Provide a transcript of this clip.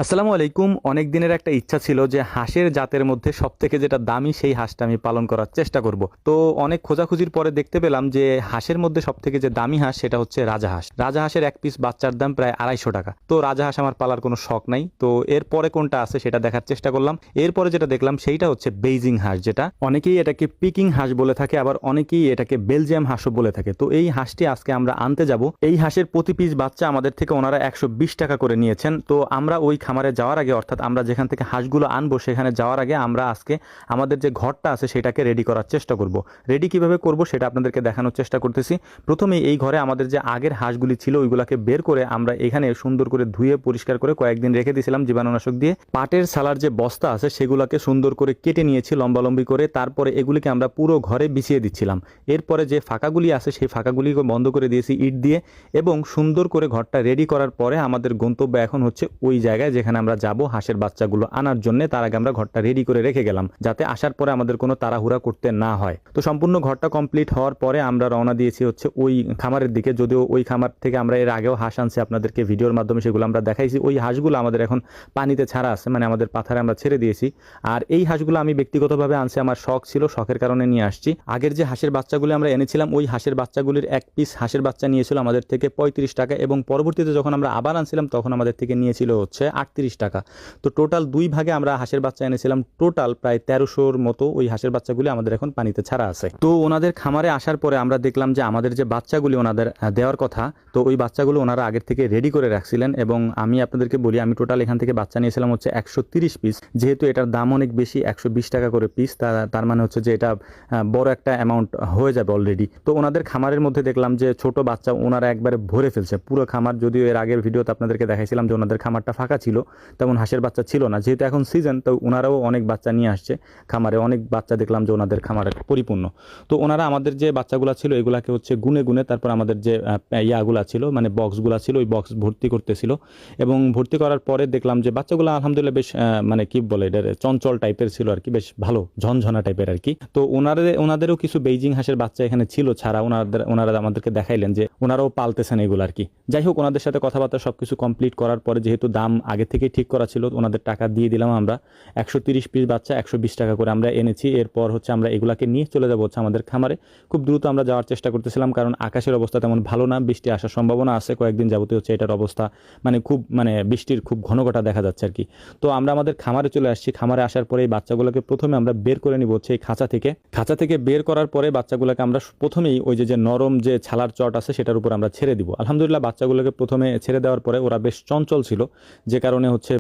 আসসালামু আলাইকুম। অনেক দিনের একটা ইচ্ছা ছিল যে হাঁসের জাতের মধ্যে সবথেকে যেটা দামি সেই হাঁসটা আমি পালন করার চেষ্টা করব। তো অনেক খোঁজাখুঁজির পরে দেখতে পেলাম যে হাঁসের মধ্যে সবথেকে যে দামি হাঁস সেটা হচ্ছে রাজাহাঁস। রাজাহাঁসের এক পিস বাচ্চার দাম প্রায় 250 টাকা। তো রাজাহাঁস আমার পালার কোনো শখ নাই, তো এরপরে কোনটা আছে সেটা দেখার চেষ্টা করলাম। এরপরে যেটা দেখলাম সেইটা হচ্ছে বেইজিং হাঁস, যেটা অনেকেই এটাকে পিকিং হাঁস বলে থাকে, আবার অনেকেই এটাকে বেলজিয়াম হাঁসও বলে থাকে। তো এই হাঁসটি আজকে আমরা আনতে যাব। এই হাঁসের প্রতি পিস বাচ্চা আমাদের থেকে ওনারা 120 টাকা করে নিয়েছেন। তো আমরা ওই খামারে যাওয়ার আগে, অর্থাৎ আমরা যেখান থেকে হাঁসগুলো আনবো সেখানে যাওয়ার আগে আমরা আজকে আমাদের যে ঘরটা আছে সেটাকে রেডি করার চেষ্টা করব। রেডি কিভাবে করব সেটা আপনাদেরকে দেখানোর চেষ্টা করতেছি। প্রথমে এই ঘরে আমাদের যে আগের হাঁসগুলি ছিল ওইগুলাকে বের করে আমরা এখানে সুন্দর করে ধুয়ে পরিষ্কার করে কয়েকদিন রেখে দিয়েছিলাম জীবাণুনাশক দিয়ে। পাটের সালার যে বস্তা আছে সেগুলোকে সুন্দর করে কেটে নিয়েছি লম্বালম্বি করে, তারপরে এগুলিকে আমরা পুরো ঘরে বিছিয়ে দিচ্ছিলাম। এরপরে যে ফাঁকাগুলি আছে সেই ফাঁকাগুলিকে বন্ধ করে দিয়েছি ইট দিয়ে, এবং সুন্দর করে ঘরটা রেডি করার পরে আমাদের গন্তব্য এখন হচ্ছে ওই জায়গায় যেখানে আমরা যাব হাঁসের বাচ্চাগুলো আনার জন্য। তার আগে আমরা ঘরটা রেডি করে রেখে গেলাম যাতে আসার পরে আমাদের কোনো তাড়াহুড়া করতে না হয়। তো সম্পূর্ণ ঘরটা কমপ্লিট হওয়ার পরে আমরা রওনা দিয়েছি হচ্ছে ওই খামারের দিকে। যদিও ওই খামার থেকে আমরা এর আগেও হাঁস আনছি, আপনাদেরকে ভিডিওর মাধ্যমে সেগুলো আমরা দেখাইছি। ওই হাঁসগুলো আমাদের এখন পানিতে ছাড়া আছে, মানে আমাদের পাথারে আমরা ছেড়ে দিয়েছি। আর এই হাঁসগুলো আমি ব্যক্তিগতভাবে আনছি, আমার শখ ছিল, শখের কারণে নিয়ে আসছি। আগের যে হাঁসের বাচ্চাগুলো আমরা এনেছিলাম ওই হাঁসের বাচ্চাগুলির এক পিস হাঁসের বাচ্চা নিয়েছিল আমাদের থেকে 35 টাকা, এবং পরবর্তীতে যখন আমরা আবার আনছিলাম তখন আমাদের থেকে নিয়েছিল হচ্ছে 38 টাকা। তো টোটাল দুই ভাগে আমরা হাঁসের বাচ্চা এনেছিলাম, টোটাল প্রায় 1300-র মতো ওই হাঁসের বাচ্চাগুলি আমাদের এখন পানিতে ছাড়া আছে। তো ওনাদের খামারে আসার পরে আমরা দেখলাম যে আমাদের যে বাচ্চাগুলি ওনাদের দেওয়ার কথা, তো ওই বাচ্চাগুলো ওনারা আগের থেকে রেডি করে রাখছিলেন। এবং আমি আপনাদেরকে বলি, আমি টোটাল এখান থেকে বাচ্চা নিয়েছিলাম হচ্ছে 130 পিস। যেহেতু এটার দাম অনেক বেশি, 120 টাকা করে পিস, তার মানে হচ্ছে যে এটা বড় একটা অ্যামাউন্ট হয়ে যাবে অলরেডি। তো ওনাদের খামারের মধ্যে দেখলাম যে ছোট বাচ্চা ওনারা একবারে ভরে ফেলছে পুরো খামার। যদিও এর আগের ভিডিওতে আপনাদেরকে দেখাইছিলাম যে ওনাদের খামারটা ফাঁকা ছিল, তেমন হাঁসের বাচ্চা ছিল না। যেহেতু এখন সিজন, তো ওনারাও অনেক বাচ্চা নিয়ে আসছে খামারে। অনেক বাচ্চা দেখলাম যে ওনাদের খামারে পরিপূর্ণ। তো ওনারা আমাদের যে বাচ্চাগুলো ছিল এগুলাকে হচ্ছে গুনে গুনে তারপর আমাদের যে ইয়াগুলা ছিল, মানে বক্সগুলা ছিল, ওই বক্স ভর্তি করতেছিল। এবং ভর্তি করার পরে দেখলাম যে বাচ্চাগুলো আলহামদুলিল্লাহ বেশ মানে কি বলে এটা, চঞ্চল টাইপের ছিল আর কি, বেশ ভালো ঝনঝনা টাইপের আর কি। তো ওনাদেরও কিছু বেইজিং হাঁসের বাচ্চা এখানে ছিল ছাড়া, ওনারা আমাদেরকে দেখাইলেন যে ওনারাও পালতেছেন এগুলো আর কি। যাই হোক, ওনাদের সাথে কথাবার্তা সবকিছু কমপ্লিট করার পরে যেহেতু দাম আগে থেকেই ঠিক করা ছিল, ওনাদের টাকা দিয়ে দিলাম আমরা। 130 পিস বাচ্চা 120 টাকা করে আমরা এনেছি। এরপর হচ্ছে আমরা এগুলাকে নিয়ে চলে যাবো হচ্ছে আমাদের খামারে। খুব দ্রুত আমরা যাওয়ার চেষ্টা করতেছিলাম, কারণ আকাশের অবস্থা তেমন ভালো না, বৃষ্টি আসার সম্ভাবনা আছে। কয়েকদিন যাবতীয় হচ্ছে এটার অবস্থা মানে বৃষ্টির খুব ঘন ঘটা দেখা যাচ্ছে আর কি। তো আমরা আমাদের খামারে চলে আসছি। খামারে আসার পরে এই বাচ্চাগুলোকে প্রথমে আমরা বের করে নিব হচ্ছে এই খাঁচা থেকে বের করার পরে বাচ্চাগুলোকে আমরা প্রথমেই ওই যে নরম যে ছালার চট আছে সেটার উপর আমরা ছেড়ে দিব। আলহামদুলিল্লাহ বাচ্চাগুলোকে প্রথমে ছেড়ে দেওয়ার পরে ওরা বেশ চঞ্চল ছিল, যে কারণে হচ্ছে